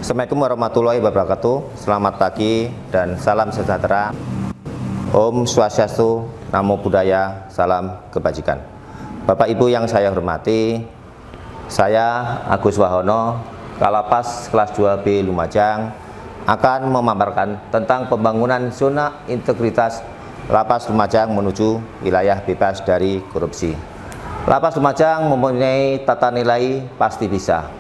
Assalamualaikum warahmatullahi wabarakatuh. Selamat pagi dan salam sejahtera. Om Swastiastu, Namo Buddhaya, salam kebajikan. Bapak Ibu yang saya hormati, saya Agus Wahono, Kalapas kelas 2B Lumajang, akan memaparkan tentang pembangunan zona integritas Lapas Lumajang menuju wilayah bebas dari korupsi. Lapas Lumajang mempunyai tata nilai pasti bisa.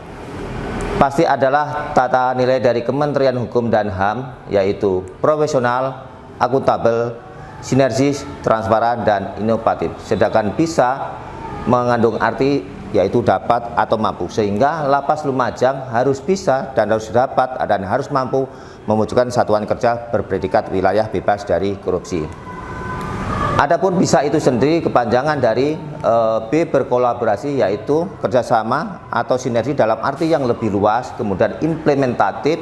Pasti adalah tata nilai dari Kementerian Hukum dan HAM, yaitu profesional, akuntabel, sinergis, transparan, dan inovatif. Sedangkan bisa mengandung arti yaitu dapat atau mampu, sehingga Lapas Lumajang harus bisa dan harus dapat dan harus mampu mewujudkan satuan kerja berpredikat wilayah bebas dari korupsi. Adapun bisa itu sendiri kepanjangan dari B berkolaborasi, yaitu kerjasama atau sinergi dalam arti yang lebih luas, kemudian implementatif,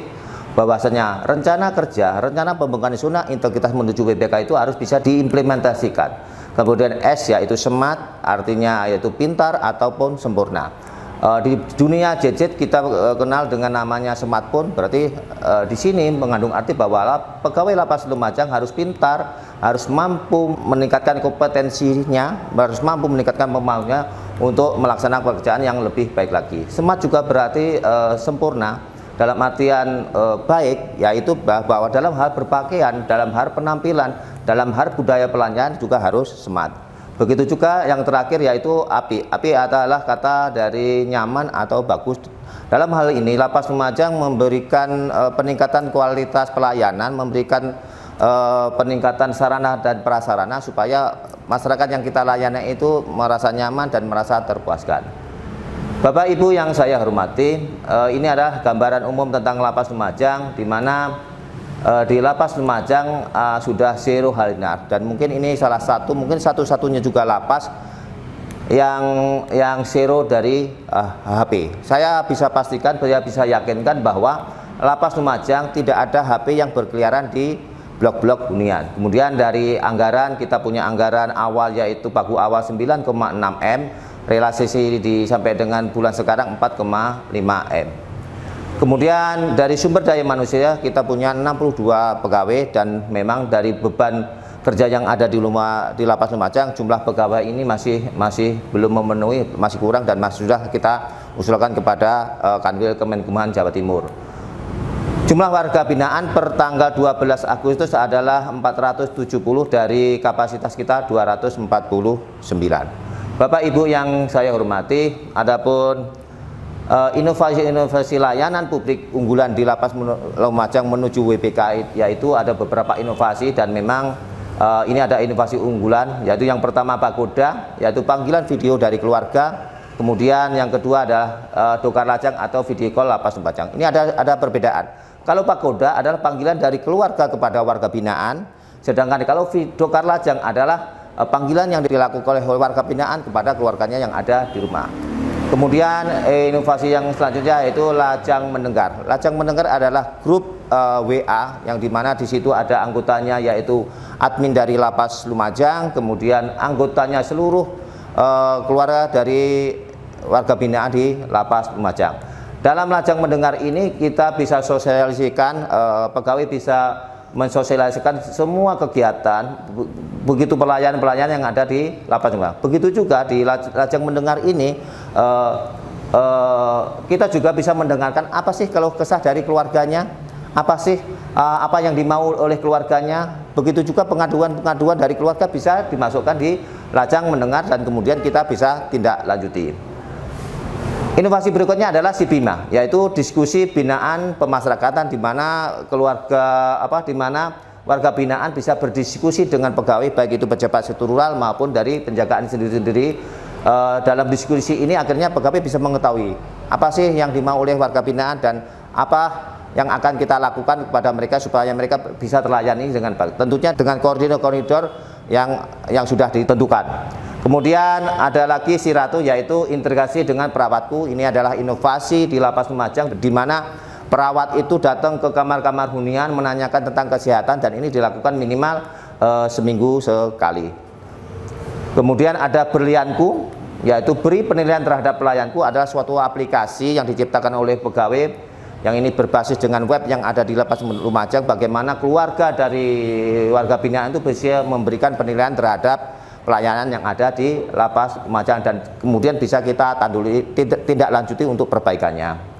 bahwasanya rencana kerja, rencana pembangunan zona integritas menuju WBK itu harus bisa diimplementasikan. Kemudian S yaitu smart, artinya yaitu pintar ataupun sempurna. Di dunia gadget kita kenal dengan namanya smartphone, berarti di sini mengandung arti bahwa pegawai Lapas Lumajang harus pintar, harus mampu meningkatkan kompetensinya, harus mampu meningkatkan kemampuannya untuk melaksanakan pekerjaan yang lebih baik lagi. Smart juga berarti sempurna dalam artian baik, yaitu bahwa dalam hal berpakaian, dalam hal penampilan, dalam hal budaya pelayanan juga harus smart. Begitu juga yang terakhir yaitu api. Api adalah kata dari nyaman atau bagus. Dalam hal ini Lapas Lumajang memberikan peningkatan kualitas pelayanan, memberikan peningkatan sarana dan prasarana supaya masyarakat yang kita layani itu merasa nyaman dan merasa terpuaskan. Bapak Ibu yang saya hormati, ini adalah gambaran umum tentang Lapas Lumajang, di mana di Lapas Lumajang sudah zero hal linear, dan mungkin ini salah satu, mungkin satu-satunya juga lapas yang zero dari HP. Saya bisa pastikan, saya bisa yakinkan bahwa Lapas Lumajang tidak ada HP yang berkeliaran di blok-blok hunian. Kemudian dari anggaran, kita punya anggaran awal yaitu pagu awal 9,6 M, realisasi sampai dengan bulan sekarang 4,5 M. Kemudian dari sumber daya manusia kita punya 62 pegawai, dan memang dari beban kerja yang ada di Lapas Lumajang, jumlah pegawai ini masih belum memenuhi, masih kurang, dan sudah kita usulkan kepada Kanwil Kemenkumham Jawa Timur. Jumlah warga binaan per tanggal 12 Agustus adalah 470 dari kapasitas kita 249. Bapak Ibu yang saya hormati, adapun inovasi-inovasi layanan publik unggulan di Lapas Lumajang menuju WBK, yaitu ada beberapa inovasi, dan memang ini ada inovasi unggulan, yaitu yang pertama Pagoda, yaitu panggilan video dari keluarga. Kemudian yang kedua adalah Dokar Lajang atau video call Lapas Lumajang. Ini ada perbedaan. Kalau Pagoda adalah panggilan dari keluarga kepada warga binaan, sedangkan kalau Dokar Lajang adalah panggilan yang dilakukan oleh warga binaan kepada keluarganya yang ada di rumah. Kemudian inovasi yang selanjutnya yaitu Lajang Mendengar. Lajang Mendengar adalah grup WA yang dimana di situ ada anggotanya yaitu admin dari Lapas Lumajang, kemudian anggotanya seluruh keluarga dari warga binaan di Lapas Lumajang. Dalam Lajang Mendengar ini kita bisa sosialisasikan, pegawai bisa mensosialisasikan semua kegiatan, begitu pelayanan yang ada di Lapas Lumajang. Begitu juga di Lajang Mendengar ini kita juga bisa mendengarkan apa sih kalau kesah dari keluarganya, apa sih apa yang dimau oleh keluarganya. Begitu juga pengaduan dari keluarga bisa dimasukkan di Lajang Mendengar, dan kemudian kita bisa tindak lanjuti. Inovasi berikutnya adalah SIBIMA, yaitu diskusi binaan pemasyarakatan, di mana warga binaan bisa berdiskusi dengan pegawai, baik itu pejabat struktural maupun dari penjagaan sendiri-sendiri. Dalam diskusi ini akhirnya pegawai bisa mengetahui apa sih yang dimau oleh warga binaan dan apa yang akan kita lakukan kepada mereka supaya mereka bisa terlayani dengan baik. Tentunya dengan koridor-koridor yang sudah ditentukan. Kemudian ada lagi Siratu, yaitu integrasi dengan perawatku. Ini adalah inovasi di Lapas Lumajang, di mana perawat itu datang ke kamar-kamar hunian menanyakan tentang kesehatan, dan ini dilakukan minimal seminggu sekali. Kemudian ada Berlianku, yaitu beri penilaian terhadap pelayanku, adalah suatu aplikasi yang diciptakan oleh pegawai yang ini berbasis dengan web yang ada di Lapas Lumajang, bagaimana keluarga dari warga binaan itu bisa memberikan penilaian terhadap pelayanan yang ada di Lapas Lumajang dan kemudian bisa kita tindak lanjuti untuk perbaikannya.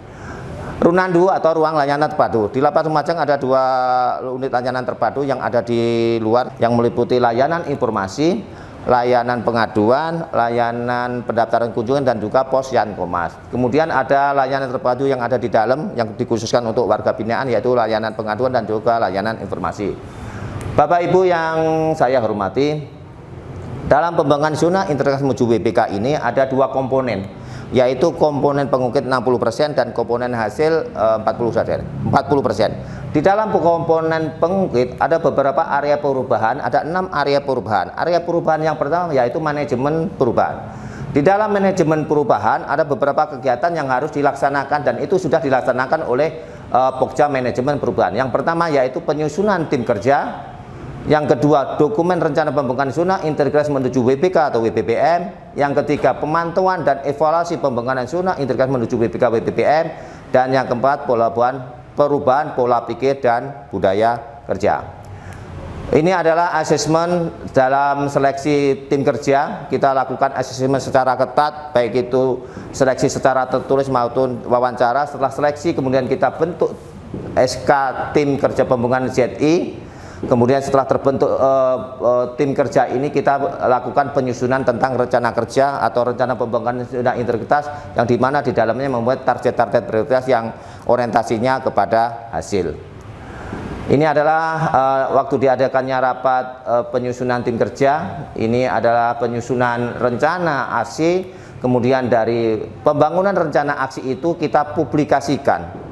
Runandu atau ruang layanan terpadu. Di Lapas Lumajang ada 2 unit layanan terpadu yang ada di luar yang meliputi layanan informasi, layanan pengaduan, layanan pendaftaran kunjungan dan juga pos Yankomas. Kemudian ada layanan terpadu yang ada di dalam yang dikhususkan untuk warga binaan, yaitu layanan pengaduan dan juga layanan informasi. Bapak Ibu yang saya hormati, dalam pengembangan zona integrasi menuju WBK ini ada 2 komponen, yaitu komponen pengungkit 60% dan komponen hasil 40%. Di dalam komponen pengungkit ada beberapa area perubahan, ada 6 area perubahan. Area perubahan yang pertama yaitu manajemen perubahan. Di dalam manajemen perubahan ada beberapa kegiatan yang harus dilaksanakan dan itu sudah dilaksanakan oleh Pokja Manajemen Perubahan. Yang pertama yaitu penyusunan tim kerja. Yang kedua, dokumen rencana pembangunan zona integrasi menuju WBK atau WBPM. Yang ketiga, pemantauan dan evaluasi pembangunan zona integrasi menuju WBK WBPM. Dan yang keempat, perubahan pola pikir dan budaya kerja. Ini adalah asesmen dalam seleksi tim kerja. Kita lakukan asesmen secara ketat, baik itu seleksi secara tertulis maupun wawancara. Setelah seleksi kemudian kita bentuk SK tim kerja pembangunan ZI. Kemudian setelah terbentuk tim kerja ini kita lakukan penyusunan tentang rencana kerja atau rencana pembangunan zona integritas yang dimana di dalamnya membuat target-target prioritas yang orientasinya kepada hasil. Ini adalah waktu diadakannya rapat penyusunan tim kerja. Ini adalah penyusunan rencana aksi. Kemudian dari pembangunan rencana aksi itu kita publikasikan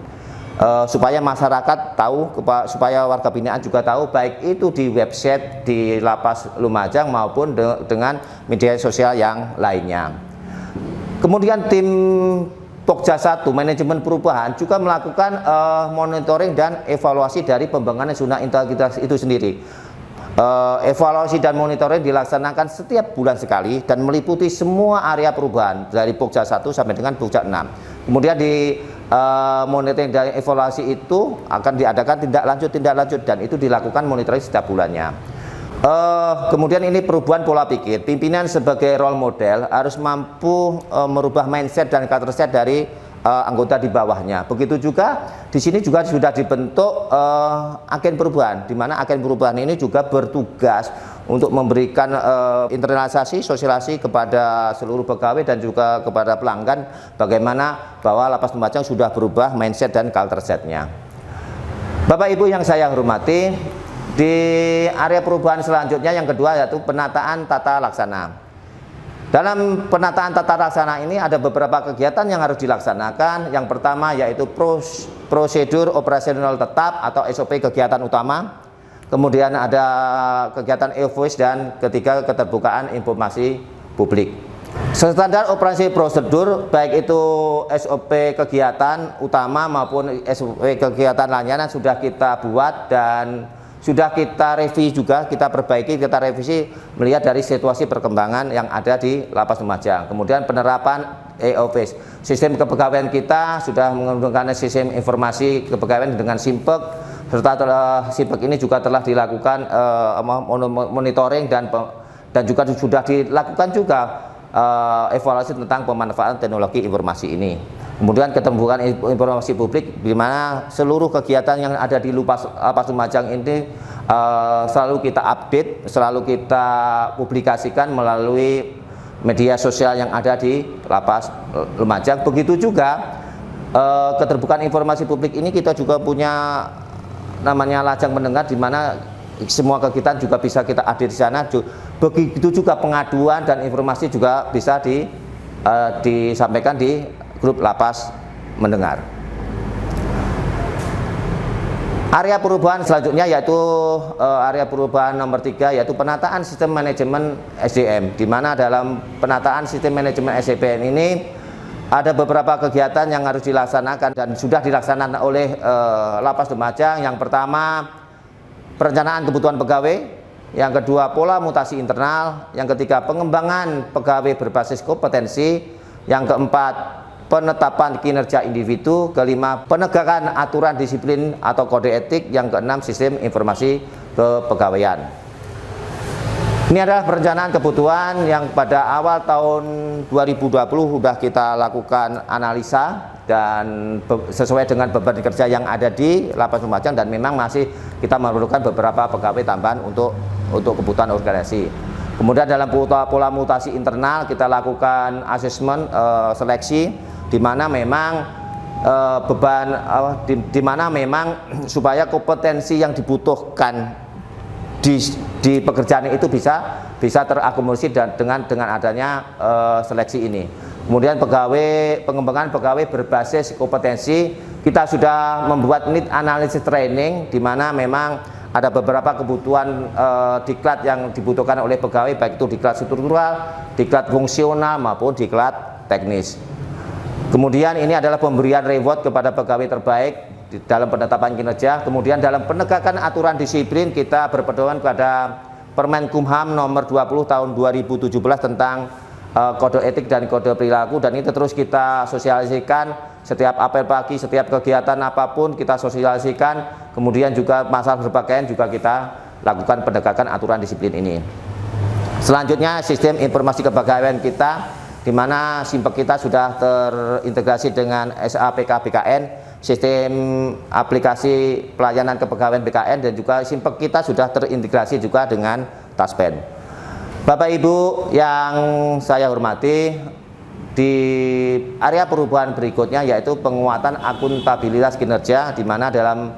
supaya masyarakat tahu, supaya warga binaan juga tahu, baik itu di website di Lapas Lumajang maupun dengan media sosial yang lainnya. Kemudian tim Pokja 1 Manajemen Perubahan juga melakukan monitoring dan evaluasi dari pembangunan zona integritas itu sendiri. Evaluasi dan monitoring dilaksanakan setiap bulan sekali dan meliputi semua area perubahan dari Pokja 1 sampai dengan Pokja 6. Kemudian di monitoring dan evaluasi itu akan diadakan tindak lanjut dan itu dilakukan monitoring setiap bulannya. Kemudian ini perubahan pola pikir. Pimpinan sebagai role model harus mampu merubah mindset dan culture set dari anggota di bawahnya. Begitu juga di sini juga sudah dibentuk agen perubahan, di mana agen perubahan ini juga bertugas untuk memberikan internalisasi sosialisasi kepada seluruh pegawai dan juga kepada pelanggan bagaimana bahwa Lapas Lumajang sudah berubah mindset dan culture setnya. Bapak Ibu yang saya hormati, di area perubahan selanjutnya yang kedua yaitu penataan tata laksana. Dalam penataan tata laksana ini ada beberapa kegiatan yang harus dilaksanakan. Yang pertama yaitu prosedur operasional tetap atau SOP kegiatan utama. Kemudian ada kegiatan e-voice dan ketiga keterbukaan informasi publik. Standar operasi prosedur baik itu SOP kegiatan utama maupun SOP kegiatan layanan sudah kita buat dan sudah kita revisi juga, kita perbaiki, kita revisi melihat dari situasi perkembangan yang ada di Lapas Lumajang. Kemudian penerapan e-office. Sistem kepegawaian kita sudah menggunakan sistem informasi kepegawaian dengan Simpek, serta Simpek ini juga telah dilakukan monitoring dan juga sudah dilakukan juga evaluasi tentang pemanfaatan teknologi informasi ini. Kemudian keterbukaan informasi publik, di mana seluruh kegiatan yang ada di Lapas Lumajang ini selalu kita update, selalu kita publikasikan melalui media sosial yang ada di Lapas Lumajang. Begitu juga keterbukaan informasi publik ini kita juga punya namanya lajang mendengar, di mana semua kegiatan juga bisa kita update di sana. Begitu juga pengaduan dan informasi juga bisa disampaikan di grup Lapas Mendengar. Area perubahan selanjutnya yaitu area perubahan nomor 3 yaitu penataan sistem manajemen SDM, di mana dalam penataan sistem manajemen SDM ini ada beberapa kegiatan yang harus dilaksanakan dan sudah dilaksanakan oleh Lapas Lumajang. Yang pertama, perencanaan kebutuhan pegawai. Yang kedua, pola mutasi internal. Yang ketiga, pengembangan pegawai berbasis kompetensi. Yang keempat, penetapan kinerja individu, kelima penegakan aturan disiplin atau kode etik, yang keenam sistem informasi kepegawaian. Ini adalah perencanaan kebutuhan yang pada awal tahun 2020 sudah kita lakukan analisa dan sesuai dengan beban kerja yang ada di Lapas Lumajang, dan memang masih kita memerlukan beberapa pegawai tambahan untuk kebutuhan organisasi. Kemudian dalam pola mutasi internal kita lakukan asesmen seleksi, di mana memang di mana memang supaya kompetensi yang dibutuhkan di pekerjaan itu bisa terakomodir dengan adanya seleksi ini. Kemudian pengembangan pegawai berbasis kompetensi, kita sudah membuat need analysis training, di mana memang ada beberapa kebutuhan diklat yang dibutuhkan oleh pegawai, baik itu diklat struktural, diklat fungsional maupun diklat teknis. Kemudian ini adalah pemberian reward kepada pegawai terbaik dalam penetapan kinerja. Kemudian dalam penegakan aturan disiplin, kita berpedoman pada Permenkumham nomor 20 tahun 2017 tentang kode etik dan kode perilaku, dan itu terus kita sosialisasikan setiap apel pagi, setiap kegiatan apapun kita sosialisasikan. Kemudian juga masalah berpakaian juga kita lakukan penegakan aturan disiplin ini. Selanjutnya sistem informasi kepegawaian kita, di mana SIMPEK kita sudah terintegrasi dengan SAPK BKN, sistem aplikasi pelayanan kepegawaian BKN, dan juga SIMPEK kita sudah terintegrasi juga dengan Taspen. Bapak Ibu yang saya hormati, di area perubahan berikutnya yaitu penguatan akuntabilitas kinerja, di mana dalam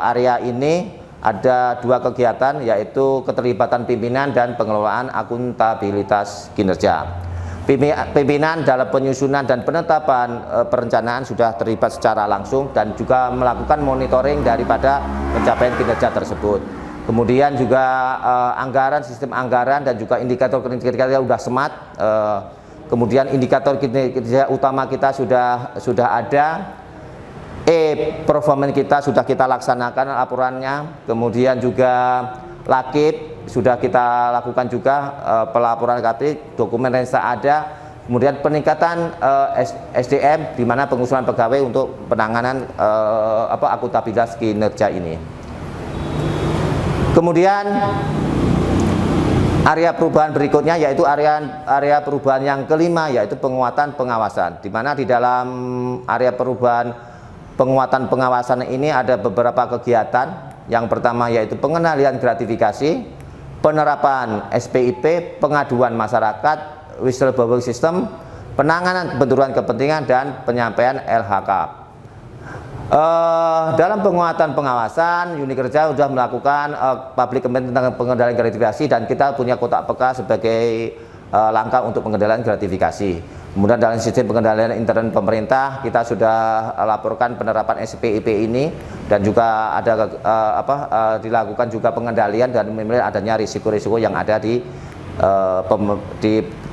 area ini ada dua kegiatan, yaitu keterlibatan pimpinan dan pengelolaan akuntabilitas kinerja. Pimpinan dalam penyusunan dan penetapan perencanaan sudah terlibat secara langsung dan juga melakukan monitoring daripada pencapaian kinerja tersebut. Kemudian juga anggaran, sistem anggaran, dan juga indikator kinerja sudah smart. Kemudian indikator kinerja utama kita sudah ada. Performance kita sudah kita laksanakan laporannya. Kemudian juga lakip sudah kita lakukan juga pelaporan lakip, dokumen rensa ada. Kemudian peningkatan SDM, di mana pengusulan pegawai untuk penanganan akuntabilitas kinerja ini. Kemudian area perubahan berikutnya yaitu area perubahan yang kelima, yaitu penguatan pengawasan, di mana di dalam area perubahan penguatan pengawasan ini ada beberapa kegiatan. Yang pertama yaitu pengendalian gratifikasi, penerapan SPIP, pengaduan masyarakat, whistleblower system, penanganan benturan kepentingan, dan penyampaian LHK. Dalam penguatan pengawasan, unit kerja sudah melakukan public comment tentang pengendalian gratifikasi, dan kita punya kotak peka sebagai langkah untuk pengendalian gratifikasi. Kemudian dalam sistem pengendalian intern pemerintah, kita sudah laporkan penerapan SPIP ini, dan juga ada dilakukan juga pengendalian dan memilih adanya risiko-risiko yang ada di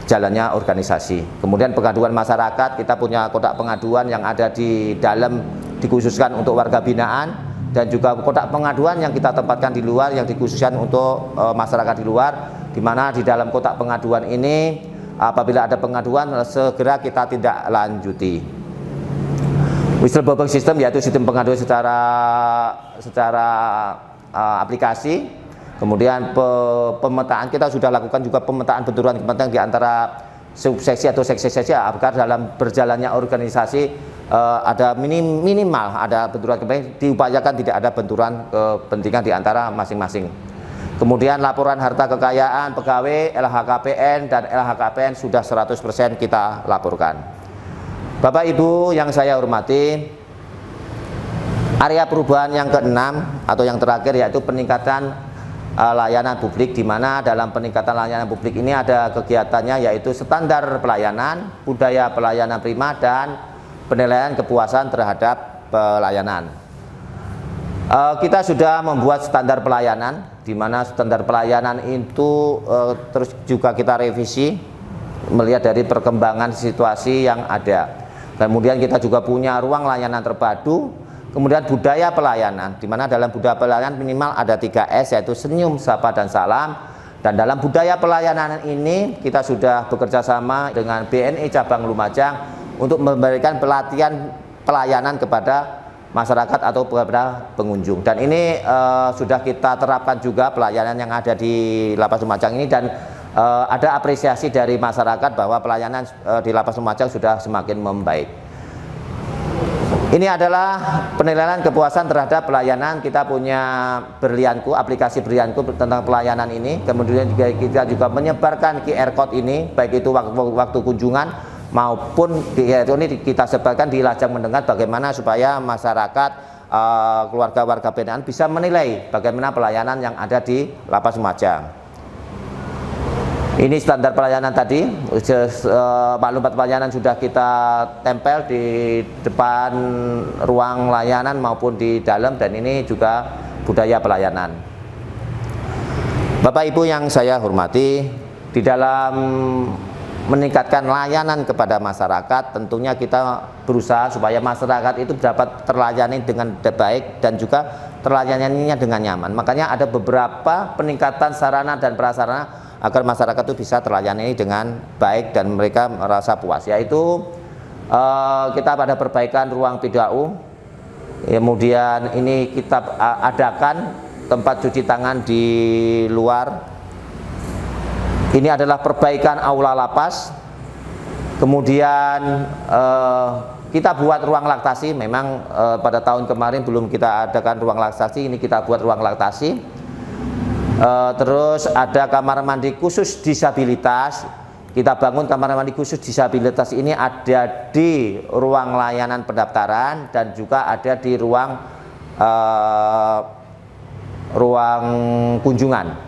jalannya organisasi. Kemudian pengaduan masyarakat, kita punya kotak pengaduan yang ada di dalam, dikhususkan untuk warga binaan, dan juga kotak pengaduan yang kita tempatkan di luar yang dikhususkan untuk masyarakat di luar, di mana di dalam kotak pengaduan ini apabila ada pengaduan segera kita tindak lanjuti. Whistleblower system yaitu sistem pengaduan secara aplikasi. Kemudian pemetaan, kita sudah lakukan juga pemetaan benturan kepentingan di antara subseksi atau seksi-seksi agar dalam berjalannya organisasi ada minimal ada benturan kepentingan, diupayakan tidak ada benturan kepentingan di antara masing-masing. Kemudian laporan harta kekayaan pegawai, LHKPN dan LHKPN sudah 100% kita laporkan. Bapak Ibu yang saya hormati, area perubahan yang keenam atau yang terakhir yaitu peningkatan layanan publik, di mana dalam peningkatan layanan publik ini ada kegiatannya yaitu standar pelayanan, budaya pelayanan prima, dan penilaian kepuasan terhadap pelayanan. Kita sudah membuat standar pelayanan, di mana standar pelayanan itu terus juga kita revisi melihat dari perkembangan situasi yang ada. Kemudian kita juga punya ruang layanan terpadu. Kemudian budaya pelayanan, di mana dalam budaya pelayanan minimal ada 3S, yaitu senyum, sapa, dan salam. Dan dalam budaya pelayanan ini kita sudah bekerja sama dengan BNI Cabang Lumajang untuk memberikan pelayanan kepada masyarakat atau kepada pengunjung. Dan ini sudah kita terapkan juga pelayanan yang ada di Lapas Lumajang ini, dan ada apresiasi dari masyarakat bahwa pelayanan di Lapas Lumajang sudah semakin membaik. Ini adalah penilaian kepuasan terhadap pelayanan. Kita punya Berlianku, aplikasi Berlianku tentang pelayanan ini. Kemudian kita juga menyebarkan QR code ini, baik itu waktu kunjungan maupun ini kita sebarkan di lajang mendengar, bagaimana supaya masyarakat, keluarga warga binaan bisa menilai bagaimana pelayanan yang ada di Lapas Lumajang. Ini standar pelayanan tadi, maklumat pelayanan sudah kita tempel di depan ruang layanan maupun di dalam, dan ini juga budaya pelayanan. Bapak Ibu yang saya hormati, di dalam meningkatkan layanan kepada masyarakat, tentunya kita berusaha supaya masyarakat itu dapat terlayani dengan baik dan juga terlayaninya dengan nyaman. Makanya ada beberapa peningkatan sarana dan prasarana agar masyarakat itu bisa terlayani dengan baik dan mereka merasa puas, yaitu kita pada perbaikan ruang PDAU, kemudian ini kita adakan tempat cuci tangan di luar. Ini adalah perbaikan aula lapas. Kemudian kita buat ruang laktasi. Memang pada tahun kemarin belum kita adakan ruang laktasi, ini kita buat ruang laktasi. Terus ada kamar mandi khusus disabilitas. Kita bangun kamar mandi khusus disabilitas ini ada di ruang layanan pendaftaran dan juga ada di ruang kunjungan.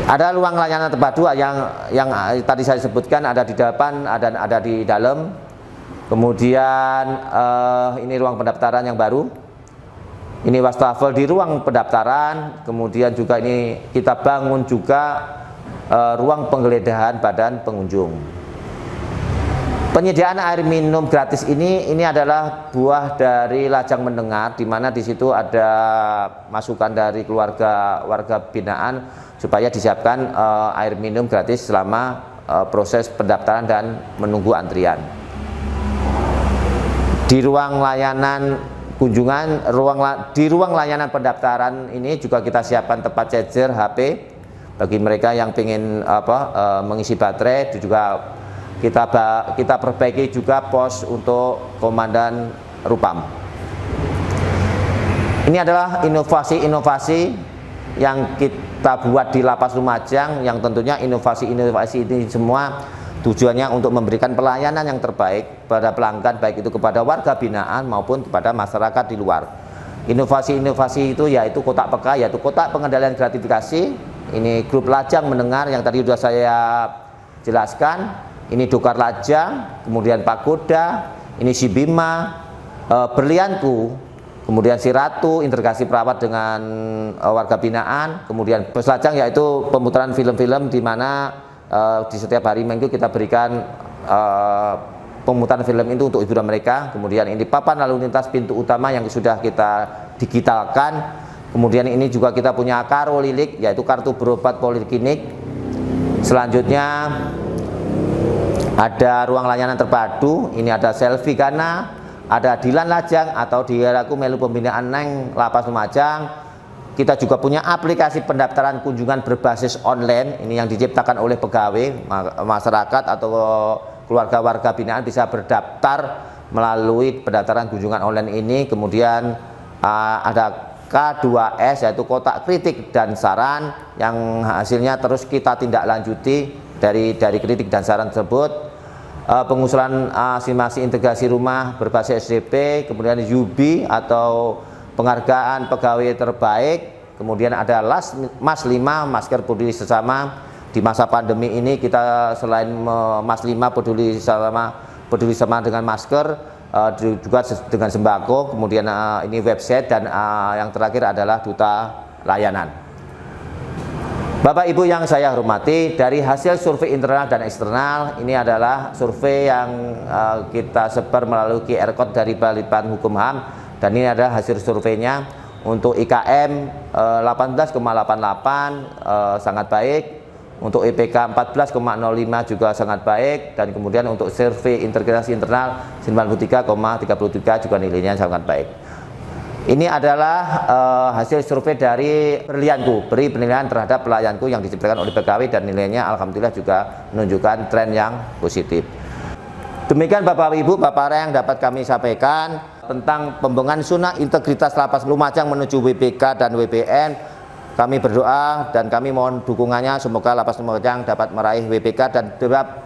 Ada ruang layanan terpadu yang tadi saya sebutkan, ada di depan, ada di dalam. Kemudian ini ruang pendaftaran yang baru. Ini wastafel di ruang pendaftaran. Kemudian juga ini kita bangun juga ruang penggeledahan badan pengunjung. Penyediaan air minum gratis ini adalah buah dari lajang mendengar, di mana di situ ada masukan dari warga binaan supaya disiapkan air minum gratis selama proses pendaftaran dan menunggu antrian. Di ruang layanan kunjungan, di ruang layanan pendaftaran ini juga kita siapkan tempat charger HP bagi mereka yang ingin mengisi baterai. Itu juga kita perbaiki juga pos untuk komandan Rupam. Ini adalah inovasi-inovasi yang kita buat di Lapas Lumajang, yang tentunya inovasi-inovasi ini semua tujuannya untuk memberikan pelayanan yang terbaik pada pelanggan, baik itu kepada warga binaan maupun kepada masyarakat di luar. Inovasi-inovasi itu yaitu kotak peka, yaitu kotak pengendalian gratifikasi. Ini grup lajang mendengar yang tadi sudah saya jelaskan. Ini Dokar Lajang, kemudian Pagoda, ini Si Bima, Berlianku, kemudian Si Ratu, integrasi perawat dengan warga binaan, kemudian Bos Lajang yaitu pemutaran film-film di mana di setiap hari Minggu kita berikan pemutaran film itu untuk hiburan mereka. Kemudian ini papan lalu lintas pintu utama yang sudah kita digitalkan. Kemudian ini juga kita punya Karo Lilik, yaitu kartu berobat poliklinik. Selanjutnya ada ruang layanan terpadu. Ini ada Selfie Gana, ada Dilan Lajang atau Diaraku Melu Pembinaan Neng Lapas Lumajang. Kita juga punya aplikasi pendaftaran kunjungan berbasis online. Ini yang diciptakan oleh pegawai, masyarakat atau keluarga warga binaan bisa berdaftar melalui pendaftaran kunjungan online ini. Kemudian ada K2S yaitu kotak kritik dan saran yang hasilnya terus kita tindak lanjuti dari kritik dan saran tersebut. Pengusulan asimilasi integrasi rumah berbasis SDP, kemudian UB atau penghargaan pegawai terbaik, kemudian ada Mas 5 masker peduli sesama. Di masa pandemi ini kita selain Mas 5 peduli sama dengan masker, juga dengan sembako, kemudian ini website, dan yang terakhir adalah duta layanan. Bapak Ibu yang saya hormati, dari hasil survei internal dan eksternal, ini adalah survei yang kita sebar melalui QR Code dari Balitbang Hukum HAM, dan ini adalah hasil surveinya. Untuk IKM 18,88 sangat baik, Untuk IPK 14,05 juga sangat baik, dan kemudian untuk survei integrasi internal 93,33 juga nilainya sangat baik. Ini adalah hasil survei dari Berlianku, beri penilaian terhadap pelayanku yang diciptakan oleh pegawai, dan nilainya alhamdulillah juga menunjukkan tren yang positif. Demikian Bapak Ibu, Bapak yang dapat kami sampaikan tentang pembangunan sunnah integritas Lapas Lumajang menuju WBK dan WBN. Kami berdoa dan kami mohon dukungannya, semoga Lapas Lumajang dapat meraih WBK dan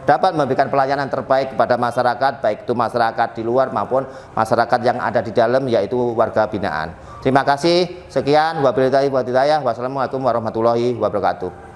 dapat memberikan pelayanan terbaik kepada masyarakat, baik itu masyarakat di luar maupun masyarakat yang ada di dalam, yaitu warga binaan. Terima kasih, sekian, wabillahi taufiq wal hidayah. Wassalamualaikum warahmatullahi wabarakatuh.